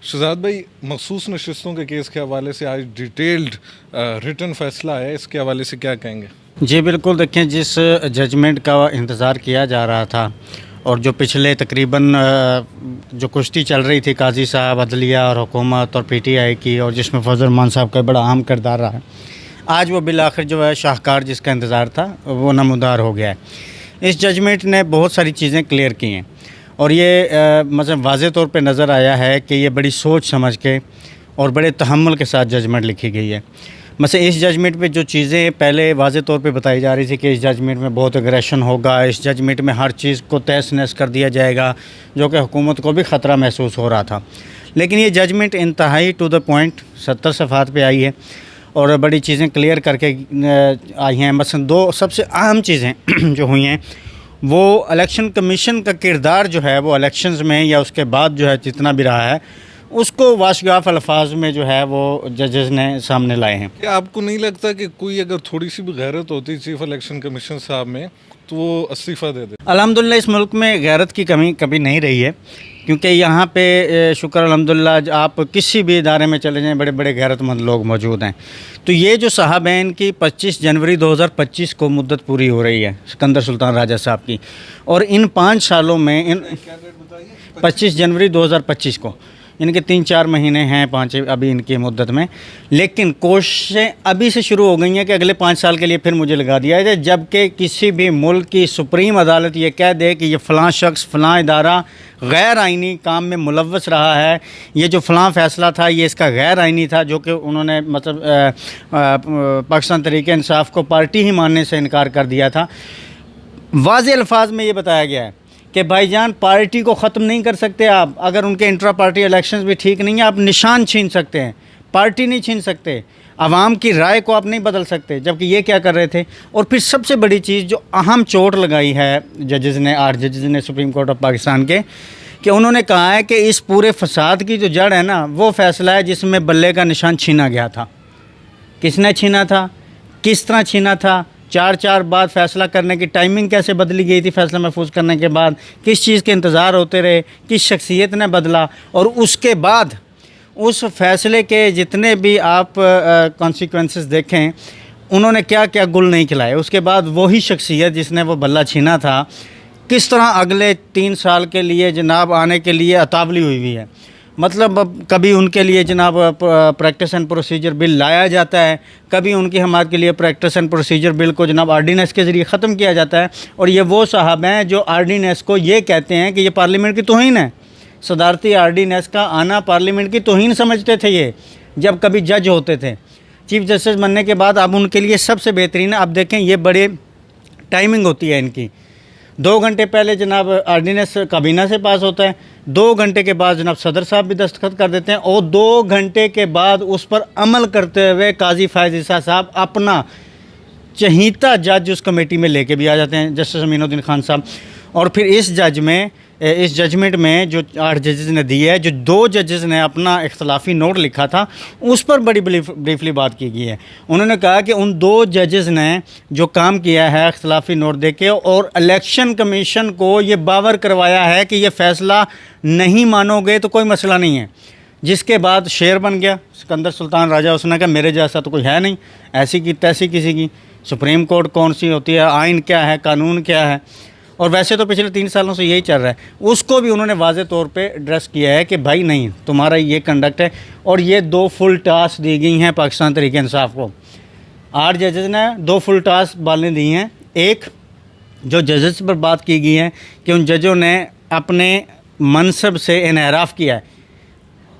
शहजाद भाई, मखसूस नशिस्तों के केस के हवाले से आज डिटेल्ड रिटन फैसला है, इसके हवाले से क्या कहेंगे? जी बिल्कुल, देखें जिस जजमेंट का इंतज़ार किया जा रहा था और जो पिछले तकरीबन जो कुश्ती चल रही थी काजी साहब, अदलिया और हुकूमत और पीटीआई की, और जिसमें फजल रहमान साहब का बड़ा अहम किरदार रहा है, आज वो बिल आखिर जो है शाहकार जिसका इंतज़ार था वो नमूदार हो गया है। इस जजमेंट ने बहुत सारी चीज़ें क्लियर की हैं और ये मतलब वाज़े तौर पे नज़र आया है कि ये बड़ी सोच समझ के और बड़े तहम्मुल के साथ जजमेंट लिखी गई है। मतलब इस जजमेंट में जो चीज़ें पहले वाज़े तौर पे बताई जा रही थी कि इस जजमेंट में बहुत एग्रेशन होगा, इस जजमेंट में हर चीज़ को तहस नहस कर दिया जाएगा, जो कि हुकूमत को भी ख़तरा महसूस हो रहा था। लेकिन ये जजमेंट इंतहाई टू द पॉइंट 70 सफ़हात पे आई है और बड़ी चीज़ें क्लियर करके आई हैं। मसलन दो सबसे अहम चीज़ें जो हुई हैं वो इलेक्शन कमीशन का किरदार जो है वो इलेक्शंस में या उसके बाद जो है जितना भी रहा है उसको वाशगाफ अल्फाज में जो है वो जजेस ने सामने लाए हैं। क्या आपको नहीं लगता कि कोई अगर थोड़ी सी भी गैरत होती चीफ इलेक्शन कमीशन साहब में तो वो इस्तीफ़ा दे दे? अल्हम्दुलिल्लाह इस मुल्क में गैरत की कमी कभी नहीं रही है, क्योंकि यहाँ पे शुक्र अल्हम्दुलिल्लाह आप किसी भी इदारे में चले जाएं बड़े बड़े गैरतमंद लोग मौजूद हैं। तो ये जो साहब हैं इनकी 25 जनवरी 2025 को मुद्दत पूरी हो रही है, सिकंदर सुल्तान राजा साहब की, और इन 5 सालों में इन 25 जनवरी 2025 को इनके 3-4 महीने हैं, 5 अभी इनकी मुद्दत में। लेकिन कोशिशें अभी से शुरू हो गई हैं कि अगले 5 साल के लिए फिर मुझे लगा दिया जाए, जबकि किसी भी मुल्क की सुप्रीम अदालत ये कह दे कि ये फ़लाँ शख्स फ़लाँ इदारा गैर आइनी काम में मुलव्वस रहा है, ये जो फ़लाँ फ़ैसला था ये इसका गैर आइनी था, जो कि उन्होंने मतलब पाकिस्तान तहरीक इंसाफ को पार्टी ही मानने से इनकार कर दिया था। वाज़े अल्फाज में ये बताया गया है कि भाईजान पार्टी को ख़त्म नहीं कर सकते आप, अगर उनके इंट्रा पार्टी इलेक्शंस भी ठीक नहीं है आप निशान छीन सकते हैं, पार्टी नहीं छीन सकते, आवाम की राय को आप नहीं बदल सकते। जबकि ये क्या कर रहे थे। और फिर सबसे बड़ी चीज़ जो अहम चोट लगाई है जजेस ने, 8 जजेस ने सुप्रीम कोर्ट ऑफ पाकिस्तान के, कि उन्होंने कहा है कि इस पूरे फसाद की जो जड़ है ना वो फ़ैसला है जिसमें बल्ले का निशान छीना गया था। किसने छीना था, किस तरह छीना था, 4 बाद फ़ैसला करने की टाइमिंग कैसे बदली गई थी, फ़ैसला महफूज करने के बाद किस चीज़ के इंतज़ार होते रहे, किस शख्सियत ने बदला, और उसके बाद उस फ़ैसले के जितने भी आप कॉन्सिक्वेंसेस देखें उन्होंने क्या क्या गुल नहीं खिलाए। उसके बाद वही शख्सियत जिसने वो बल्ला छीना था किस तरह अगले 3 साल के लिए जनाब आने के लिए अतावली हुई है। मतलब अब कभी उनके लिए जनाब प्रैक्टिस एंड प्रोसीजर बिल लाया जाता है, कभी उनकी हमारे के लिए प्रैक्टिस एंड प्रोसीजर बिल को जनाब आर्डीनेंस के ज़रिए ख़त्म किया जाता है। और ये वो साहब हैं जो आर्डीनेंस को ये कहते हैं कि ये पार्लियामेंट की तौहीन है, सदारती आर्डीनेंस का आना पार्लियामेंट की तौहीन समझते थे ये जब कभी जज होते थे। चीफ जस्टिस बनने के बाद अब उनके लिए सबसे बेहतरीन है। अब देखें ये बड़े टाइमिंग होती है इनकी, 2 घंटे पहले जनाब आर्डीनेंस काबीना से पास होता है, 2 घंटे के बाद जनाब सदर साहब भी दस्तखत कर देते हैं, और 2 घंटे के बाद उस पर अमल करते हुए काजी फ़ायज़ ईसा साहब अपना चहीता जज उस कमेटी में लेके भी आ जाते हैं, जस्टिस अमीनुद्दीन खान साहब। और फिर इस जजमेंट में जो 8 जजेस ने दी है, जो 2 जजेस ने अपना इख्तलाफी नोट लिखा था उस पर बड़ी ब्रीफली बात की गई है। उन्होंने कहा कि उन 2 जजेस ने जो काम किया है इख्तलाफी नोट दे के, और इलेक्शन कमीशन को ये बावर करवाया है कि ये फ़ैसला नहीं मानोगे तो कोई मसला नहीं है। जिसके बाद शेर बन गया सिकंदर सुल्तान राजा, उसने कहा मेरे जैसा तो कोई है नहीं, ऐसी की तैसी किसी की, सुप्रीम कोर्ट कौन सी होती है, आइन क्या है, कानून क्या है। और वैसे तो पिछले 3 सालों से यही चल रहा है। उसको भी उन्होंने वाज़े तौर पे एड्रेस किया है कि भाई नहीं, तुम्हारा ये कंडक्ट है। और ये 2 फुल टास्क दी गई हैं पाकिस्तान तहरीक इंसाफ को। 8 जजेस ने 2 फुल टास्क बालें दी हैं। एक जो जजेस पर बात की गई है कि उन जजों ने अपने मनसब से इनहराफ किया है,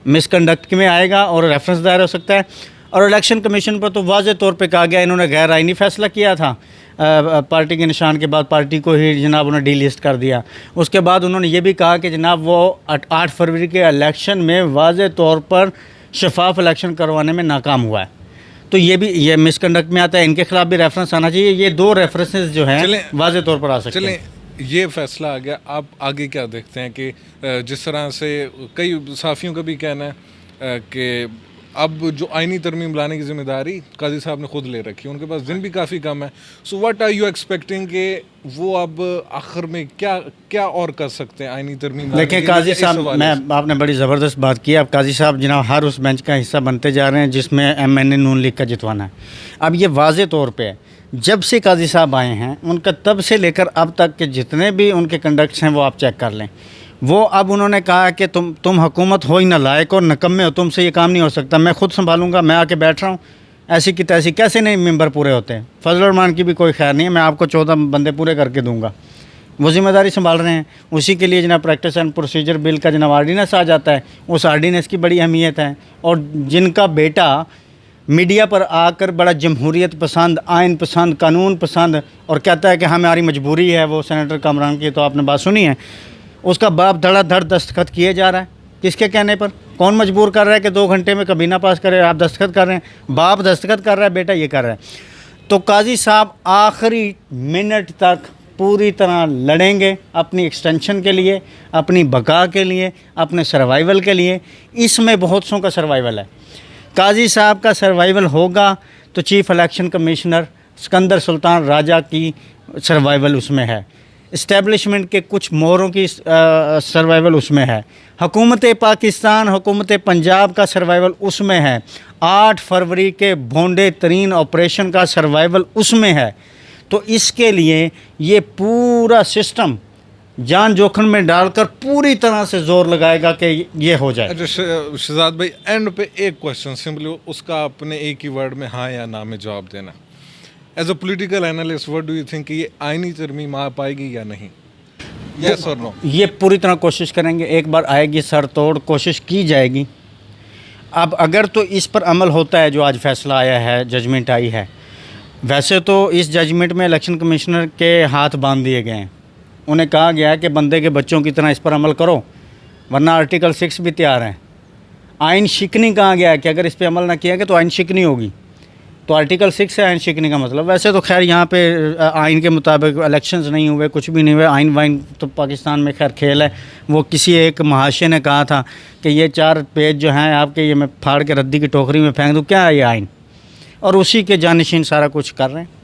मिसकंडक्ट में आएगा और रेफरेंस दायर हो सकता है। और इलेक्शन कमीशन पर तो वाज़े तौर पे कहा गया इन्होंने गैर आइनी फ़ैसला किया था, पार्टी के निशान के बाद पार्टी को ही जनाब उन्होंने डीलिस्ट कर दिया। उसके बाद उन्होंने ये भी कहा कि जनाब वो 8 फरवरी के इलेक्शन में वाज़े तौर पर शफाफ इलेक्शन करवाने में नाकाम हुआ है। तो ये मिसकंडक्ट में आता है, इनके खिलाफ भी रेफरेंस आना चाहिए। ये 2 रेफरेंसेस जो हैं वाज़े तौर पर आ सकते हैं। ये फैसला आ गया, आप आगे क्या देखते हैं कि जिस तरह से कई सहाफ़ियों का भी कहना है कि अब जो आईनी तरमीम लाने की जिम्मेदारी काजी साहब ने खुद ले रखी है, उनके पास दिन भी काफ़ी कम है। So what are you expecting कि वो अब आखिर में क्या क्या और कर सकते हैं आईनी तरमीम लाने देखिए के काजी लिए इस साहब, हवाले मैं से? आपने बड़ी ज़बरदस्त बात की। अब काजी साहब जनाब हर उस बेंच का हिस्सा बनते जा रहे हैं जिसमें MNA नून लीग का जितवाना है। अब ये वाज़े तौर पे है, जब से काजी साहब आए हैं उनका तब से लेकर अब तक के जितने भी उनके कंडक्ट्स हैं वो आप चेक कर लें। वो अब उन्होंने कहा कि तुम हुकूमत हो ही ना लायक और नकम्मे हो, तुमसे ये काम नहीं हो सकता, मैं खुद संभालूंगा, मैं आके बैठ रहा हूँ। ऐसी की तैसी कैसे नहीं मेंबर पूरे होते हैं? फजल रहमान की भी कोई खैर नहीं है, मैं आपको 14 बंदे पूरे करके दूंगा। वो जिम्मेदारी संभाल रहे हैं। उसी के लिए जनाब प्रैक्टिस एंड प्रोसीजर बिल का जनाब आर्डीनेंस आ जाता है, उस आर्डीनेंस की बड़ी अहमियत है। और जिनका बेटा मीडिया पर आकर बड़ा जमहूरियत पसंद, आइन पसंद, कानून पसंद और कहता है कि हमारी मजबूरी है, वो सेनेटर कामरान की तो आपने बात सुनी है, उसका बाप धड़ाधड़ दस्तखत किए जा रहा है। किसके कहने पर? कौन मजबूर कर रहा है कि 2 घंटे में कबीना पास करे, आप दस्तखत कर रहे हैं? बाप दस्तखत कर रहा है, बेटा ये कर रहा है। तो काजी साहब आखिरी मिनट तक पूरी तरह लड़ेंगे अपनी एक्सटेंशन के लिए, अपनी बका के लिए, अपने सर्वाइवल के लिए। इसमें बहुत सौ का सर्वाइवल है। काजी साहब का सर्वाइवल होगा तो chief election commissioner Sikandar Sultan Raja की सर्वाइवल उसमें है, इस्टेब्लिशमेंट के कुछ मोहरों की सर्वाइवल उसमें है, हुकूमत पाकिस्तान, हुकूमत पंजाब का सर्वाइवल उसमें है, 8 फरवरी के भोंडे तरीन ऑपरेशन का सर्वाइवल उसमें है। तो इसके लिए ये पूरा सिस्टम जान जोखिम में डालकर पूरी तरह से जोर लगाएगा कि ये हो जाए। अच्छा शहजाद भाई, एंड पे एक क्वेश्चन सिंपली, उसका अपने एक ही वर्ड में हाँ या ना में जवाब देना। As a political analyst what do you think, ये आईनी तरमीम आ पाएगी या नहीं? यस और नो? ये पूरी तरह कोशिश करेंगे, एक बार आएगी सर तोड़ कोशिश की जाएगी। अब अगर तो इस पर अमल होता है जो आज फैसला आया है, जजमेंट आई है, वैसे तो इस जजमेंट में इलेक्शन कमिश्नर के हाथ बांध दिए गए हैं। उन्हें कहा गया है कि बंदे के बच्चों की तरह इस पर अमल करो, वरना आर्टिकल 6 भी तैयार है। आइन शिकनी कहा गया है कि अगर इस पर अमल ना किया गया तो आइन शिकनी होगी। तो आर्टिकल 6 है आइन शिकनी का मतलब। वैसे तो खैर यहाँ पे आइन के मुताबिक इलेक्शंस नहीं हुए, कुछ भी नहीं हुए। आइन वाइन तो पाकिस्तान में खैर खेल है। वो किसी एक महाशय ने कहा था कि ये 4 पेज जो हैं आपके, ये मैं फाड़ के रद्दी की टोकरी में फेंक दूँ, क्या है ये आइन? और उसी के जानशीन सारा कुछ कर रहे हैं।